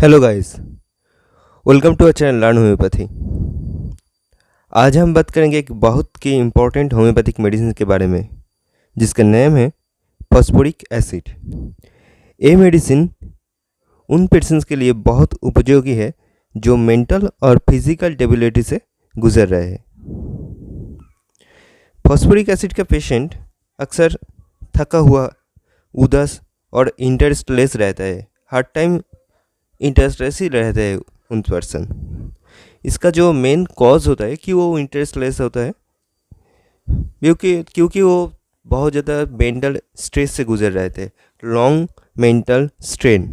Hello guys, welcome to a channel learn homeopathy. आज हम बात करेंगे एक बहुत की इम्पोर्टेंट होम्योपैथिक मेडिसिन के बारे में, जिसका नेम है फॉस्फोरिक एसिड। ये मेडिसिन उन पेशेंट्स के लिए बहुत उपयोगी है जो मेंटल और फिजिकल डिसेबिलिटी से गुजर रहे हैं। फॉस्फोरिक एसिड का पेशेंट अक्सर थका हुआ, उदास और इंटरेस्टलेस रहता है। हर टाइम इंटरेस्टलेस ही रहते हैं उन पर्सन। इसका जो मेन कॉज होता है कि वो इंटरेस्टलेस होता है क्योंकि वो बहुत ज़्यादा मेंटल स्ट्रेस से गुजर रहे थे, लॉन्ग मेंटल स्ट्रेन।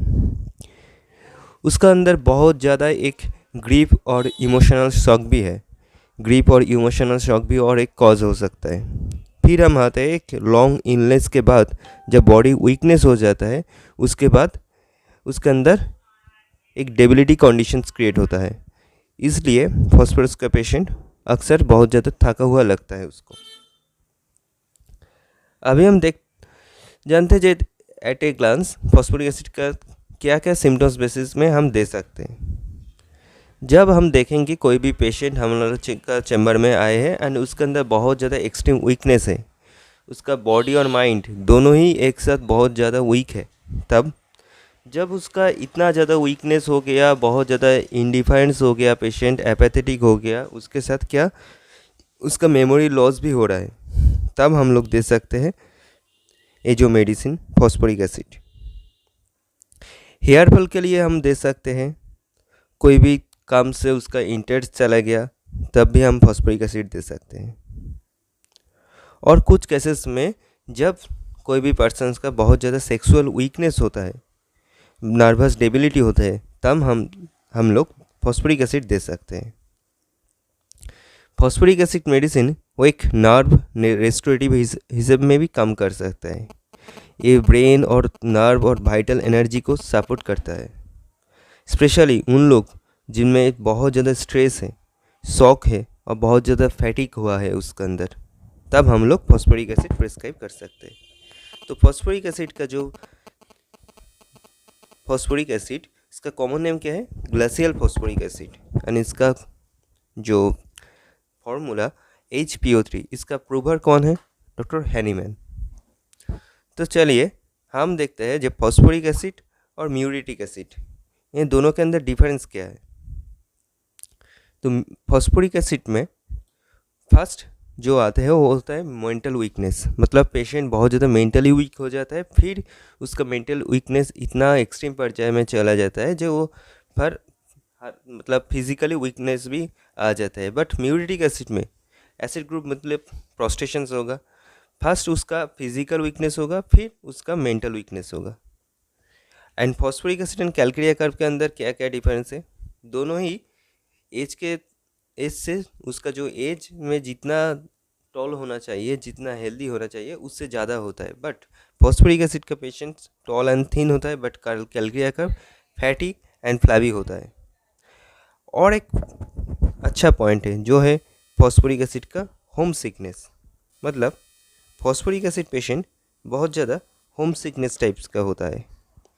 उसका अंदर बहुत ज़्यादा एक ग्रीफ और इमोशनल शॉक भी है। ग्रीफ और इमोशनल शॉक भी और एक कॉज हो सकता है। फिर हम आते हैं एक लॉन्ग इलनेस के बाद, जब बॉडी वीकनेस हो जाता है, उसके बाद उसके अंदर एक डेबिलिटी कंडीशंस क्रिएट होता है। इसलिए फॉस्फोरस का पेशेंट अक्सर बहुत ज़्यादा थका हुआ लगता है उसको। अभी हम जानते हैं at a glance phosphoric acid का क्या क्या सिम्टम्स बेसिस में हम दे सकते हैं। जब हम देखेंगे कोई भी पेशेंट हमारे का चैम्बर में आए हैं एंड उसके अंदर बहुत ज़्यादा एक्सट्रीम वीकनेस है, उसका बॉडी और माइंड दोनों ही एक साथ बहुत ज़्यादा वीक है, तब जब उसका इतना ज़्यादा वीकनेस हो गया, बहुत ज़्यादा इंडिफरेंस हो गया, पेशेंट एपैथेटिक हो गया, उसके साथ क्या उसका मेमोरी लॉस भी हो रहा है, तब हम लोग दे सकते हैं ये जो medicine phosphoric acid. Hair fall के लिए हम दे सकते हैं। कोई भी काम से उसका इंटरेस्ट चला गया, तब भी हम फॉस्फोरिक एसिड दे सकते हैं। और कुछ केसेस में जब कोई भी पर्सन का बहुत ज़्यादा सेक्सुअल वीकनेस होता है, नर्वस डेबिलिटी होता है, तब हम लोग फॉस्फोरिक एसिड दे सकते हैं। फॉस्फोरिक एसिड मेडिसिन वो एक नर्व रेस्टोरेटिव हिसाब में भी काम कर सकता है। ये ब्रेन और नर्व और वाइटल एनर्जी को सपोर्ट करता है, स्पेशली उन लोग जिनमें बहुत ज़्यादा स्ट्रेस है, शॉक है और बहुत ज़्यादा फैटिक हुआ है उसके अंदर, तब हम लोग फॉस्फोरिक एसिड प्रिस्क्राइब कर सकते हैं। तो फॉस्फोरिक एसिड का जो फॉस्फोरिक एसिड, इसका कॉमन नेम क्या है? Glacial phosphoric acid. एंड इसका जो फॉर्मूला HPO3, इसका प्रूवर कौन है? Doctor Hahnemann. तो चलिए हम देखते हैं जब फॉस्फोरिक एसिड और म्यूरेटिक एसिड, ये दोनों के अंदर डिफरेंस क्या है। तो फॉस्फोरिक एसिड में फर्स्ट जो आता है वो होता है मेंटल वीकनेस, मतलब पेशेंट बहुत ज़्यादा मेंटली वीक हो जाता है, फिर उसका मेंटल वीकनेस इतना एक्सट्रीम पर्याय में चला जाता है जो वो मतलब फिजिकली वीकनेस भी आ जाता है। बट म्यूरेटिक एसिड में एसिड ग्रुप मतलब प्रोस्टेशंस होगा, फर्स्ट उसका फिजिकल वीकनेस होगा, फिर उसका मेंटल वीकनेस होगा। And phosphoric acid and Calcarea curve के अंदर क्या क्या डिफरेंस है? दोनों ही एज से उसका जो एज में जितना टॉल होना चाहिए, जितना हेल्दी होना चाहिए, उससे ज़्यादा होता है। बट फॉस्फोरिक एसिड का पेशेंट टॉल एंड थिन होता है, but Calcarea curve fatty and flabby होता है। और एक अच्छा पॉइंट है जो है फॉस्फोरिक एसिड का होम सिकनेस, मतलब फॉस्फोरिक एसिड पेशेंट बहुत ज़्यादा होम सिकनेस टाइप्स का होता है।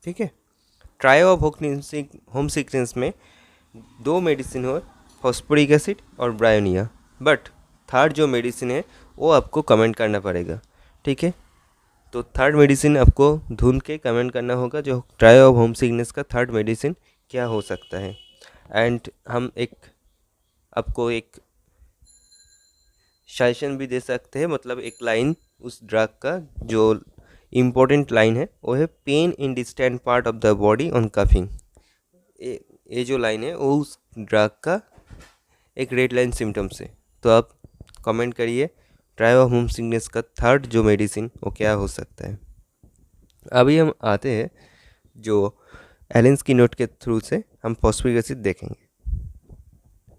ठीक है, ट्रायो ऑफ होम सिकनेस में दो मेडिसिन हो, फॉस्फोरिक एसिड और ब्रायोनिया, बट थर्ड जो मेडिसिन है वो आपको कमेंट करना पड़ेगा। ठीक है, तो थर्ड मेडिसिन आपको ढूंढ के कमेंट करना होगा जो ट्रायो ऑफ होम सिकनेस का थर्ड मेडिसिन क्या हो सकता है। एंड हम आपको एक सजेशन भी दे सकते हैं, मतलब एक लाइन उस ड्रग का जो इम्पोर्टेंट लाइन है वो है pain in distant part of the body on coughing. ये जो लाइन है वो उस ड्रग का एक रेड लाइन सिम्टम्स है। तो आप कमेंट करिए ट्रायो ऑफ होम सिकनेस का थर्ड जो मेडिसिन वो क्या हो सकता है। अभी हम आते हैं जो एलेंस की नोट के थ्रू से हम फॉस्फोरिक एसिड देखेंगे।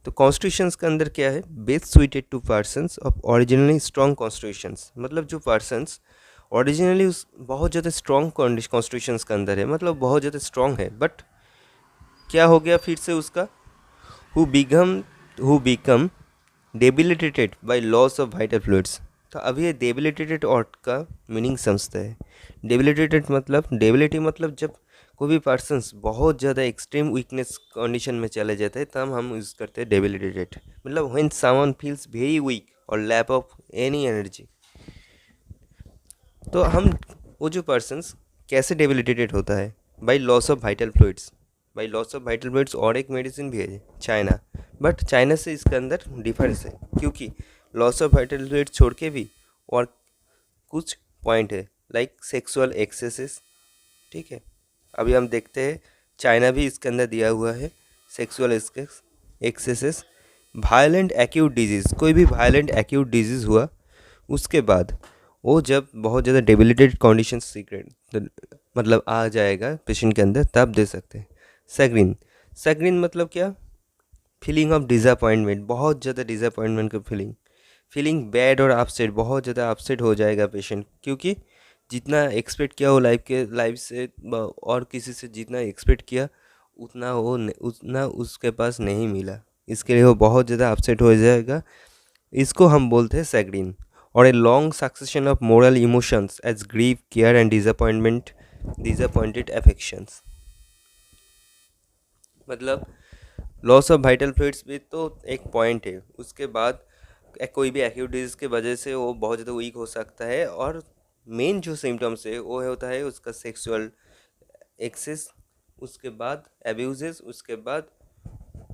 तो कॉन्स्टिट्यूशंस के अंदर क्या है? Best suited to persons of originally strong constitutions, मतलब जो पर्सन्स ओरिजिनली उस बहुत ज़्यादा स्ट्रॉन्ग कॉन्स्टिट्यूशंस के अंदर है, मतलब बहुत ज़्यादा स्ट्रॉन्ग है, बट क्या हो गया फिर से उसका who become debilitated by loss of vital fluids. तो अभी ये डेबिलिटेटेड और का मीनिंग समझते हैं। डेबिलिटेटेड मतलब, डेबिलिटी मतलब जब कोई भी पर्सन्स बहुत ज़्यादा एक्सट्रीम वीकनेस कंडीशन में चले जाते हैं तब हम यूज़ करते हैं डेबिलिटेटेड, मतलब when someone feels very weak और लैक ऑफ एनी एनर्जी। तो हम वो जो पर्सन्स कैसे डेबिलिटेटेड होता है, by loss of vital fluids. By loss of vital fluids और एक मेडिसिन भी है चाइना, बट चाइना से इसके अंदर डिफरेंस है क्योंकि लॉस ऑफ वाइटल फ्लूइड्स छोड़ के भी और कुछ पॉइंट है लाइक सेक्सुअल एक्सेसेस। ठीक है, अभी हम देखते हैं चाइना भी इसके अंदर दिया हुआ है sexual axes. Violent acute disease, कोई भी वायलेंट एक्यूट डिजीज़ हुआ उसके बाद वो जब बहुत ज़्यादा डेबिलिटेड कंडीशन सीक्रेट मतलब आ जाएगा पेशेंट के अंदर तब दे सकते हैं। सैग्रीन, सैग्रीन मतलब क्या, फीलिंग ऑफ डिसअपॉइंटमेंट, बहुत ज़्यादा डिसअपॉइंटमेंट का फीलिंग बैड और अपसेट, बहुत ज़्यादा अपसेट हो जाएगा पेशेंट क्योंकि जितना एक्सपेक्ट किया वो लाइफ से और किसी से जितना एक्सपेक्ट किया उतना उसके पास नहीं मिला, इसके लिए वो बहुत ज़्यादा अपसेट हो जाएगा। इसको हम बोलते हैं सैग्रीन। और a long succession of moral emotions as grief, care and disappointed affections, मतलब लॉस ऑफ वाइटल फ्लूइड्स भी तो एक पॉइंट है, उसके बाद कोई भी एक्यूट डिजीज़ के वजह से वो बहुत ज़्यादा वीक हो सकता है और मेन जो सिम्टम्स है वो होता है उसका सेक्सुअल एक्सेस, उसके बाद एब्यूजेस, उसके बाद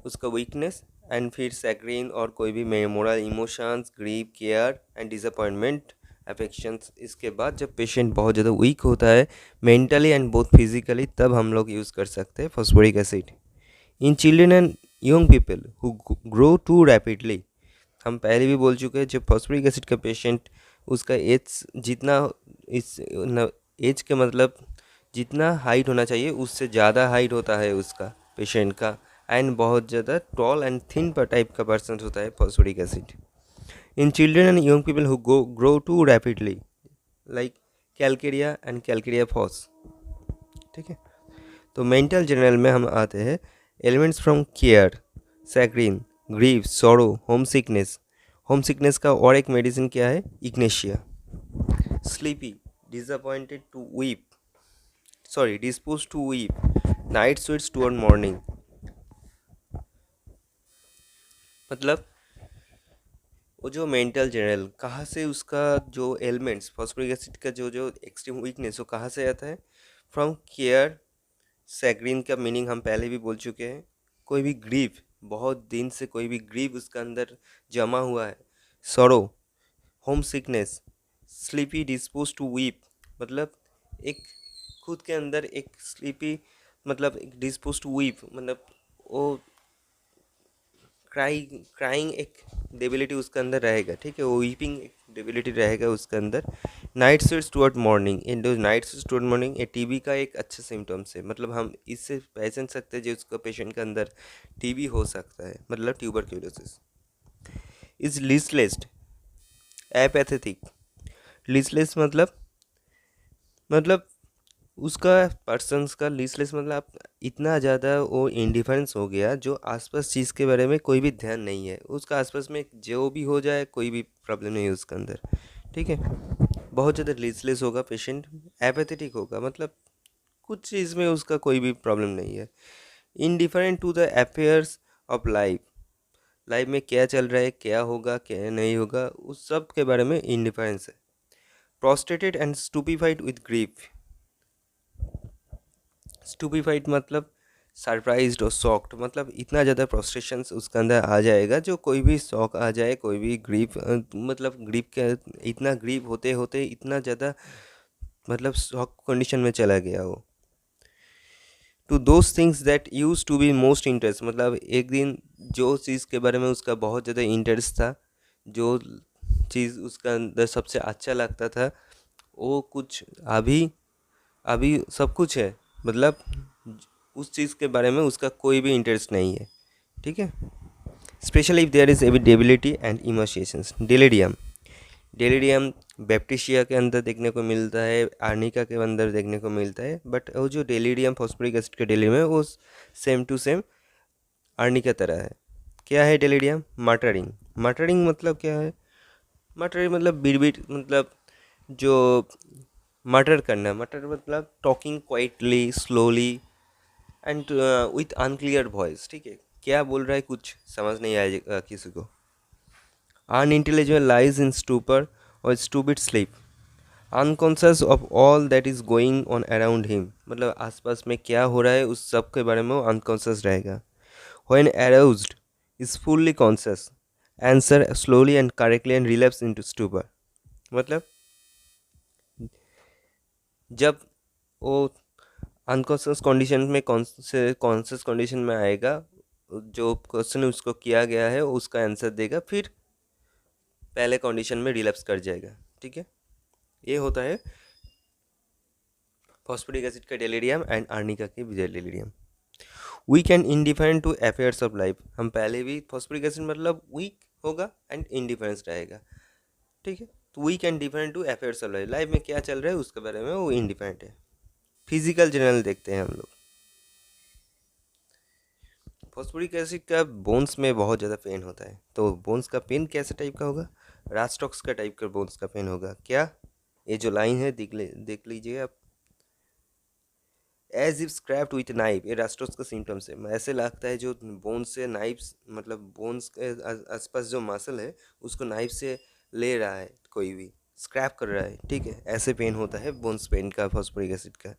उसका वीकनेस एंड फिर सैक्रीन और कोई भी moral emotions, grief, care and disappointment affections. इसके बाद जब पेशेंट बहुत ज़्यादा वीक होता है मेंटली एंड बोथ फिजिकली तब हम लोग यूज़ कर सकते हैं phosphoric acid. In children and young people who grow too rapidly, हम पहले भी बोल चुके हैं जब फॉस्फोरिक एसिड का पेशेंट उसका एज जितना इस एज के मतलब जितना हाइट होना चाहिए उससे ज़्यादा हाइट होता है उसका पेशेंट का, एंड बहुत ज़्यादा टॉल एंड थिन पर टाइप का पर्सन होता है phosphoric acid. In children and young people who grow too rapidly like calcarea and calcarea phos. ठीक है, तो मेंटल जनरल में हम आते हैं ailments from care, chagrin, grief, sorrow, homesickness का और एक मेडिसिन क्या है, ignatia. Sleepy, disappointed to weep, sorry dispose to weep, night sweats toward morning, मतलब वो जो मेंटल जनरल कहाँ से उसका जो एलिमेंट्स फॉस्फोरिक एसिड का जो एक्सट्रीम वीकनेस वो कहाँ से आता है, फ्रॉम केयर। सैक्रीन का मीनिंग हम पहले भी बोल चुके हैं, कोई भी ग्रीफ, बहुत दिन से कोई भी ग्रीफ उसका अंदर जमा हुआ है। Sorrow, homesickness, sleepy, dispose to weep, मतलब एक खुद के अंदर एक स्लीपी मतलब एक डिस्पोज टू वीप मतलब वो क्राइंग एक डेबिलिटी उसके अंदर रहेगा। ठीक है, वो वीपिंग एक डेबिलिटी रहेगा उसके अंदर। नाइट स्वेट्स टुवर्ड मॉर्निंग, इन दो नाइट स्वेट्स टुवर्ड मॉर्निंग ये टीबी का एक अच्छा सिम्टम्स है, मतलब हम इससे पहचान सकते हैं जो उसका पेशेंट के अंदर टीबी हो सकता है, मतलब ट्यूबरक्यूलोसिस। इज लिस्टलेस, एपैथेटिक, लिस्टलेस मतलब उसका पर्सन्स का लिस्टलेस मतलब इतना ज़्यादा वो इंडिफरेंस हो गया जो आसपास चीज़ के बारे में कोई भी ध्यान नहीं है, उसका आसपास में जो भी हो जाए कोई भी प्रॉब्लम नहीं है उसके अंदर। ठीक है, बहुत ज़्यादा लिस्टलेस होगा पेशेंट, एपैथेटिक होगा, मतलब कुछ चीज़ में उसका कोई भी प्रॉब्लम नहीं है। Indifferent to the affairs of life में क्या चल रहा है, क्या होगा क्या नहीं होगा, उस सब के बारे में इनडिफरेंस है। Prostrated and stupefied with grief, stupefied मतलब सरप्राइज्ड और शॉक्ड, मतलब इतना ज़्यादा प्रोस्ट्रेशंस उसके अंदर आ जाएगा जो कोई भी शॉक आ जाए, कोई भी ग्रीफ मतलब ग्रीफ के इतना ग्रीफ होते होते इतना ज़्यादा मतलब शॉक कंडीशन में चला गया वो। To those things that use to be most interest, मतलब एक दिन जो चीज़ के बारे में उसका बहुत ज़्यादा इंटरेस्ट था, जो चीज़ उसका अंदर सबसे अच्छा लगता था, वो कुछ अभी अभी सब कुछ है, मतलब उस चीज़ के बारे में उसका कोई भी इंटरेस्ट नहीं है। ठीक है, specially if there is excitability and emotions. Delirium baptisia के अंदर देखने को मिलता है, आर्निका के अंदर देखने को मिलता है, बट वो जो डेलिरियम फॉस्फोरिक एसिड के डेलिरियम है वो सेम टू सेम आर्निका तरह है। क्या है डेलिरियम? मटरिंग मतलब क्या है? मटरिंग मतलब बिड़बिड़, मतलब जो मटर करना, मटर मतलब talking quietly, slowly, and with unclear voice, ठीक है, क्या बोल रहा है कुछ समझ नहीं आएगा किसी को। अनइंटेलिजिबल लाइज इन स्टूपर और stupid sleep, unconscious of all that is going on around him, मतलब आसपास में क्या हो रहा है उस सब के बारे में वो अनकॉन्शियस रहेगा। When aroused is fully conscious, answer slowly and correctly and relapse into stupor, मतलब जब वो अनकॉन्शियस कंडीशन में कॉन्शियस कंडीशन में आएगा, जो क्वेश्चन उसको किया गया है उसका आंसर देगा, फिर पहले कंडीशन में रिलैप्स कर जाएगा, ठीक है। ये होता है फॉस्फोरिक एसिड का डेलिरियम एंड आर्निका की delirium. Weak and indifferent to affairs of life, हम पहले भी फॉस्फोरिक एसिड मतलब वीक होगा एंड इंडिफरेंस रहेगा, ठीक है। तो weak and different to affairs of life, life में क्या चल रहा है उसके बारे में वो इंडिफरेंट है। फिजिकल जनरल देखते हैं हम लोग। फॉस्फोरिक एसिड का बोन्स में बहुत ज़्यादा पेन होता है, तो बोन्स का पेन कैसे टाइप का होगा, रास्टॉक्स का टाइप का बोन्स का पेन होगा। क्या, ये जो लाइन है देख लीजिए आप, as if scraped with knife, ये रास्टॉक्स का सिम्टम्स है। ऐसे लगता है जो बोन्स से नाइफ, मतलब बोन्स के आसपास जो मसल है उसको नाइफ से ले रहा है, कोई भी स्क्रैप कर रहा है, ठीक है, ऐसे पेन होता है बोन्स पेन का फॉस्फोरिक एसिड का।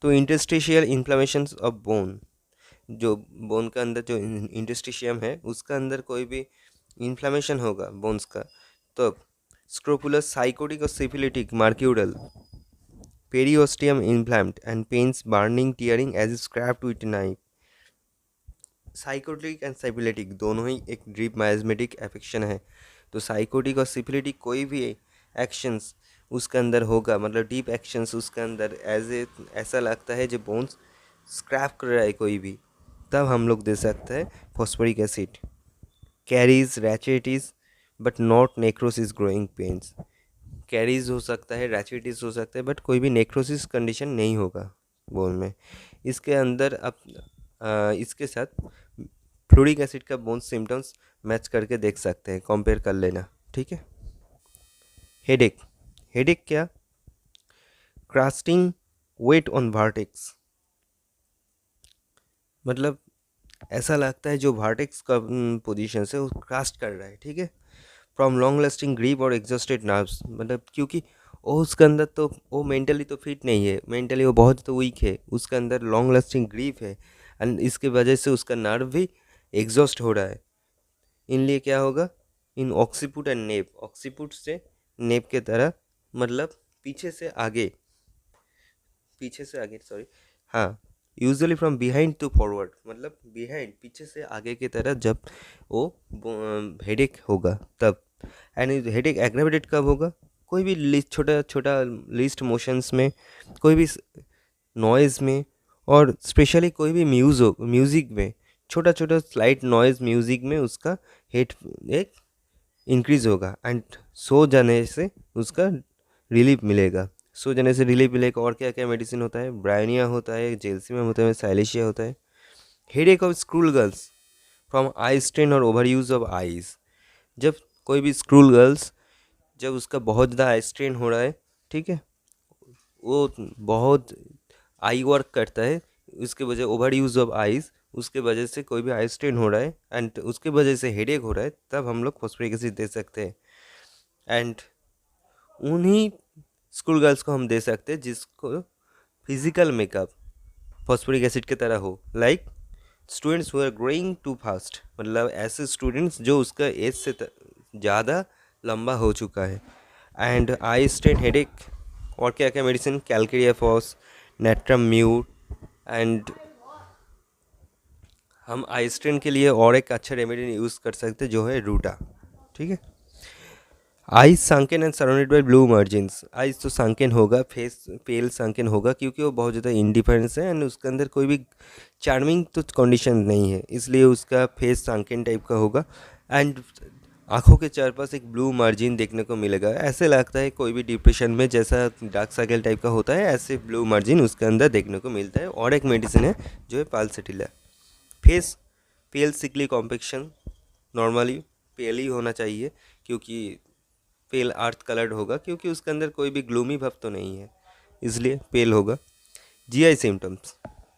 तो इंटरस्टिशियल इन्फ्लेमेशन ऑफ बोन, जो बोन का अंदर जो इंटरस्टिशियम है उसका अंदर कोई भी इन्फ्लेमेशन होगा बोन्स का, तो स्क्रोपुलस साइकोटिक और syphilitic mercurial periosteum inflamed and pains burning tearing as scraped with knife. Sycotic and syphilitic दोनों ही एक डीप माइजमेटिक एफेक्शन है, तो साइकोटिक और सिफिलिटिक कोई भी एक्शंस उसके अंदर होगा, मतलब डीप एक्शंस उसके अंदर ऐसा लगता है जो बोन्स स्क्रैप कर रहा है कोई भी, तब हम लोग दे सकते हैं phosphoric acid. Caries rachitis but not necrosis growing pains, caries हो सकता है, रैचेटिस हो सकता है, बट कोई भी नेक्रोसिस कंडीशन नहीं होगा बोन में। इसके अंदर अब इसके साथ फ्लोरिक एसिड का बोन सिम्टम्स मैच करके देख सकते हैं, कंपेयर कर लेना, ठीक है। हेडेक, हेडेक क्या, क्रास्टिंग वेट ऑन वर्टेक्स, मतलब ऐसा लगता है जो वर्टेक्स का पोजीशन से वो क्रास्ट कर रहा है, ठीक है। फ्रॉम लॉन्ग लास्टिंग ग्रीप और एग्जॉस्टेड नर्व्स, मतलब क्योंकि वो उसके अंदर तो वो मेंटली तो फिट नहीं है, मेंटली वो बहुत तो वीक है, उसके अंदर लॉन्ग लास्टिंग ग्रीप है एंड इसके वजह से उसका नर्व भी एग्जॉस्ट हो रहा है। इन लिए क्या होगा, in occiput and nape, occiput से नेप के तरह, मतलब पीछे से आगे सॉरी, हाँ, usually from behind to forward, मतलब बिहाइंड पीछे से आगे की तरह जब वो हेडेक होगा तब। एंड हेडेक एग्रावेटेड कब होगा, कोई भी छोटा छोटा लिस्ट मोशंस में, कोई भी नॉइज़ में, और स्पेशली कोई भी म्यूज़िक में, छोटा छोटा स्लाइट नॉइज़ म्यूज़िक में उसका हेड एक इंक्रीज़ होगा एंड सो जाने से उसका रिलीफ मिलेगा। सो जाने से रिलीफ मिलेगा। और क्या क्या मेडिसिन होता है, ब्रायनिया होता है, जेल्सियम होता है, साइलेशिया होता है। Headache of school girls from eye strain और ओवर यूज ऑफ आईज, जब कोई भी स्क्रूल गर्ल्स, जब उसका बहुत ज़्यादा आई स्ट्रेन हो रहा है, ठीक है, वो बहुत आई वर्क करता है, उसके वजह ओवर यूज ऑफ आइज़, उसके वजह से कोई भी आई स्ट्रेन हो रहा है एंड उसके वजह से हेडेक हो रहा है, तब हम लोग फॉस्फोरिक एसिड दे सकते हैं। एंड उन्हीं स्कूल गर्ल्स को हम दे सकते हैं जिसको फिजिकल मेकअप फॉस्फोरिक एसिड की तरह हो, like students who are growing too fast, मतलब ऐसे स्टूडेंट्स जो उसका एज से ज़्यादा लंबा हो चुका है। एंड आई स्ट्रेन हेडेक, और क्या क्या medicine, calcarea phos, natrum mute, and हम आई स्ट्रेन के लिए और एक अच्छा रेमेडी यूज़ कर सकते हैं जो है रूटा, ठीक है। Eyes सनकेन and surrounded by blue margins, eyes तो सनकेन होगा, फेस पेल सनकेन होगा क्योंकि वो बहुत ज़्यादा इंडिफरेंस है एंड उसके अंदर कोई भी चार्मिंग तो कंडीशन नहीं है, इसलिए उसका फेस सनकेन टाइप का होगा। एंड आँखों के चारपास एक ब्लू मार्जिन देखने को मिलेगा, ऐसे लगता है कोई भी डिप्रेशन में जैसा डार्क सर्कल टाइप का होता है, ऐसे ब्लू मार्जिन उसके अंदर देखने को मिलता है। और एक मेडिसिन है जो है पालसेटिला। फेस पेल सिकली कॉम्प्लेक्शन, नॉर्मली पेल ही होना चाहिए क्योंकि पेल अर्थ कलर्ड होगा, क्योंकि उसके अंदर कोई भी ग्लूमी भाव तो नहीं है, इसलिए पेल होगा। जीआई सिम्टम्स,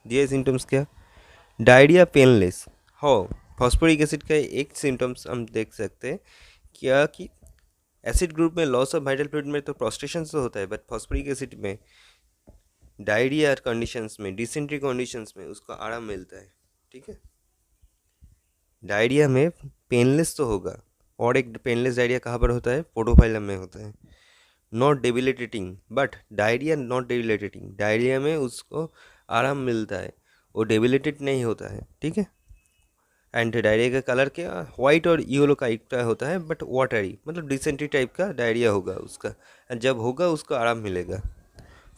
जीआई सिम्टम्स क्या, डायरिया पेनलेस। हो, फॉस्फोरिक एसिड का एक सिम्टम्स हम देख सकते हैं क्या कि एसिड ग्रुप में लॉस ऑफ वाइटल फ्लूइड में तो प्रोस्ट्रेशन तो होता है, बट फॉस्फोरिक एसिड में डायरिया कंडीशंस में, डिसेंट्री कंडीशंस में उसको आराम मिलता है। ठीक है, डायरिया में पेनलेस तो होगा, और एक पेनलेस डायरिया कहाँ पर होता है, पोर्टोफाइलम में होता है। Not debilitating, but diarrhoea not debilitating, diarrhoea में उसको आराम मिलता है, वो डेबिलिटेट नहीं होता है। ठीक है, एंड डायरिया का कलर क्या, वाइट और येलो टाइप का होता है, बट वाटरी, मतलब डिसेंट्री टाइप का डायरिया होगा उसका, एंड जब होगा उसको आराम मिलेगा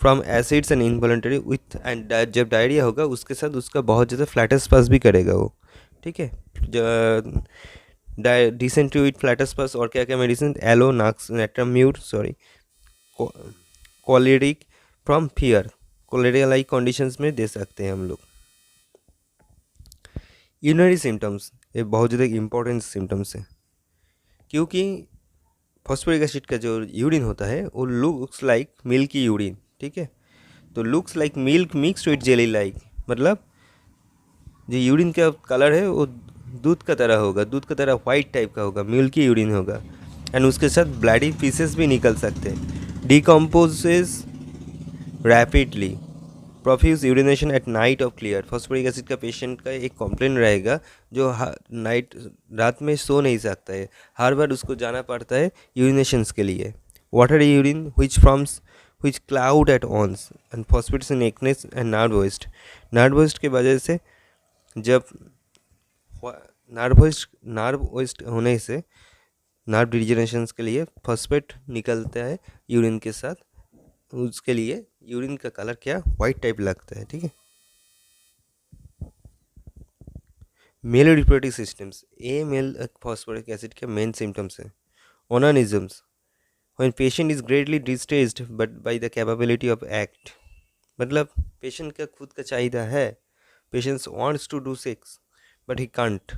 from acids and involuntary with, and जब डायरिया होगा उसके साथ उसका बहुत ज़्यादा फ्लैटस पास भी करेगा वो। ठीक है, डिसेंट्री विथ फ्लैटस पास, और क्या क्या medicine, aloe nux natrum mur, sorry, choleric from fear, cholera like conditions में दे सकते हैं हम लोग। यूरिनरी सिम्टम्स, ये बहुत ज़्यादा इंपॉर्टेंट सिम्टम्स है, क्योंकि फॉस्फोरिक एसिड का जो यूरिन होता है वो लुक्स लाइक मिल्की यूरिन। ठीक है, तो looks like milk mix with jelly like, मतलब जो यूरिन का कलर है वो दूध का तरह होगा, दूध का तरह वाइट टाइप का होगा, मिल्की यूरिन होगा, एंड उसके साथ ब्लडी पीसेस भी निकल सकते हैं। Decomposes rapidly, profuse urination at night of clear, phosphoric acid का पेशेंट का एक कंप्लेन रहेगा जो नाइट रात में सो नहीं सकता है, हर बार उसको जाना पड़ता है यूरिनेशंस के लिए। Water urine which forms which cloud at once, and phosphates in weakness and nerve waste के वजह से, जब नर्व वेस्ट होने से नर्व डिजनरेशंस के लिए फॉस्फेट निकलता है यूरिन के साथ, उसके लिए यूरिन का कलर क्या, वाइट टाइप लगता है। ठीक है, मेल रिप्रोडक्टिव सिस्टम्स, ये मेल फॉस्फोरिक एसिड के मेन सिम्टम्स है। Onanisms, when patient is greatly distressed but by the capability of act, मतलब पेशेंट का खुद का चाहिदा है, patient wants to do sex but he can't,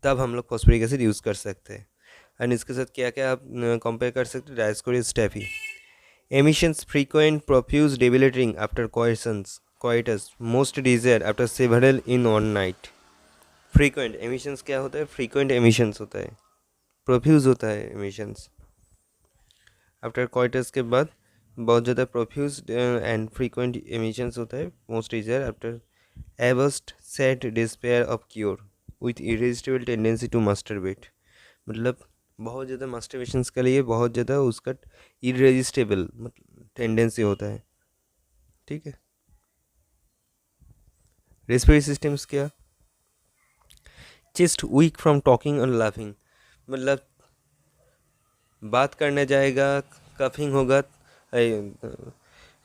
तब हम लोग फॉस्फोरिक एसिड यूज़ कर सकते हैं। एंड इसके साथ क्या क्या आप कंपेयर कर सकते हैं, dioscorea staphy. Emissions frequent profuse debilitating after coitus, most desire after several in one night. Frequent emissions क्या होता है, फ्रीक्वेंट एमिशंस होता है, प्रोफ्यूज होता है एमिशंस आफ्टर कोइटस के बाद, बहुत ज़्यादा प्रोफ्यूज एंड फ्रीक्वेंट एमिशंस होता है, most desire after worst set despair of cure with irresistible tendency to masturbate, मतलब बहुत ज़्यादा मास्टरबेशंस के लिए बहुत ज़्यादा उसका इरेजिस्टेबल मतलब टेंडेंसी होता है। ठीक है, रेस्पिरेटरी सिस्टम्स क्या, चेस्ट वीक फ्रॉम टॉकिंग और लाफिंग, मतलब बात करने जाएगा, कफिंग होगा,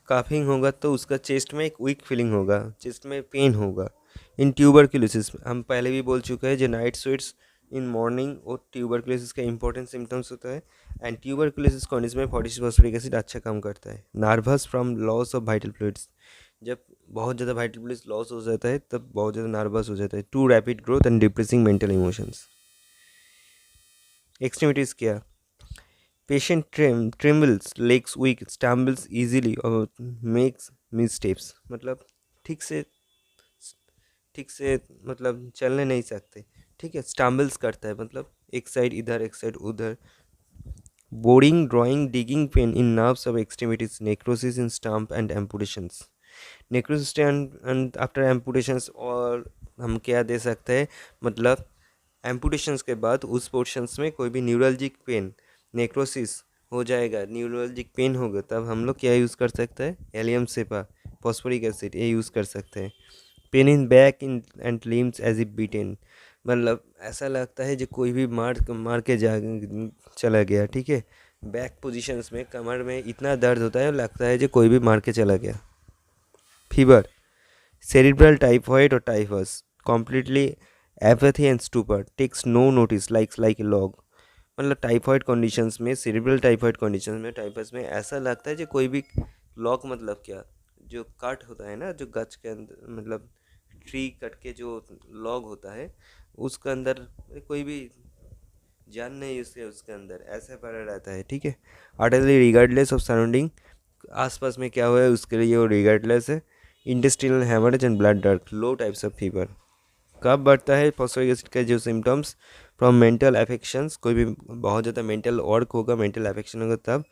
काफिंग होगा तो उसका चेस्ट में एक वीक फीलिंग होगा, चेस्ट में पेन होगा। इन ट्यूबरक्यूलोसिस, हम पहले भी बोल चुके हैं, जो नाइट स्वेट्स इन मॉर्निंग और ट्यूबरक्यूलोसिस का इंपॉर्टेंट सिम्टम्स होता है, एंड ट्यूबरक्यूलोसिस कंडीशन में फॉस्फोरिक एसिड अच्छा काम करता है। Nervous from loss of vital fluids, जब बहुत ज़्यादा वाइटल फ्लूइड्स लॉस हो जाता है तब बहुत ज़्यादा नर्वस हो जाता है। Too rapid growth and depressing mental emotions. Extremities क्या, patient trembles, legs weak, stumbles easily और मेक्स मिसस्टेप्स, मतलब ठीक से ठीक से मतलब चलने नहीं सकते। ठीक है, स्टैम्बल्स करता है, मतलब एक साइड इधर एक साइड उधर। Boring drawing digging pain in nerves of extremities, necrosis in stump and amputations, necrosis and after amputations. और हम क्या दे सकते हैं, मतलब एम्पुटेशंस के बाद उस पोर्शंस में कोई भी न्यूरलजिक पेन, नेक्रोसिस हो जाएगा, न्यूरोलॉजिक पेन होगा, तब हम लोग क्या यूज़ कर सकते हैं, एलियम सेपा फॉस्फोरिक एसिड, ये यूज़ कर सकते हैं। Pain in back in and limbs as if beaten, मतलब ऐसा लगता है जो कोई भी मार मार के जा चला गया। ठीक है, बैक पोजीशंस में कमर में इतना दर्द होता है, लगता है जो कोई भी मार के चला गया। फीवर, सेरिब्रल टाइफॉइड और typhus, completely apathy and stupor, takes no notice like a log, मतलब टाइफॉइड कंडीशंस में, सेरिब्रल टाइफॉइड कंडीशंस में, टाइफस में ऐसा लगता है जो कोई भी लॉग, मतलब क्या, जो कट होता है ना, जो गच के अंदर, मतलब ट्री कट के जो लॉग होता है उसके अंदर कोई भी जान नहीं उसके अंदर ऐसे पड़ा रहता है। ठीक है, अटरली रिगार्डलेस ऑफ सराउंडिंग, आसपास में क्या हुआ है उसके लिए वो रिगार्डलेस है। Intestinal haemorrhage and blood dark, low types of fever. कब बढ़ता है फॉस्फोरिक एसिड का जो सिम्टम्स? फ्रॉम मेंटल अफेक्शंस, कोई भी बहुत ज़्यादा मेंटल वर्क होगा, मेंटल अफेक्शन होगा तब।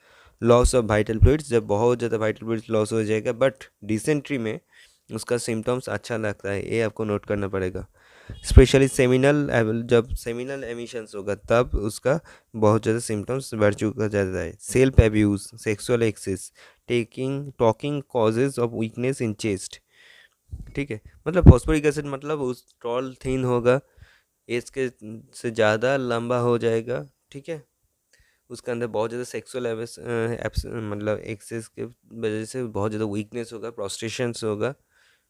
लॉस ऑफ वाइटल फ्लूइड्स, जब बहुत ज़्यादा वाइटल फ्लूइड्स लॉस हो जाएगा। बट डिसेंट्री में उसका सिम्टम्स अच्छा लगता है, ये आपको नोट करना पड़ेगा। स्पेशली सेमिनल, जब सेमिनल एमिशंस होगा तब उसका बहुत ज़्यादा सिम्टम्स बढ़ चुका जाता है। Self abuse, sexual excess, talking causes of weakness in chest. ठीक है, मतलब फॉस्फोरिक एसिड मतलब उस टॉल थिन होगा, एज के से ज़्यादा लंबा हो जाएगा। ठीक है, उसके अंदर बहुत ज़्यादा सेक्सुअल मतलब एक्सेस के वजह से बहुत ज़्यादा वीकनेस होगा, प्रोस्ट्रेशंस होगा।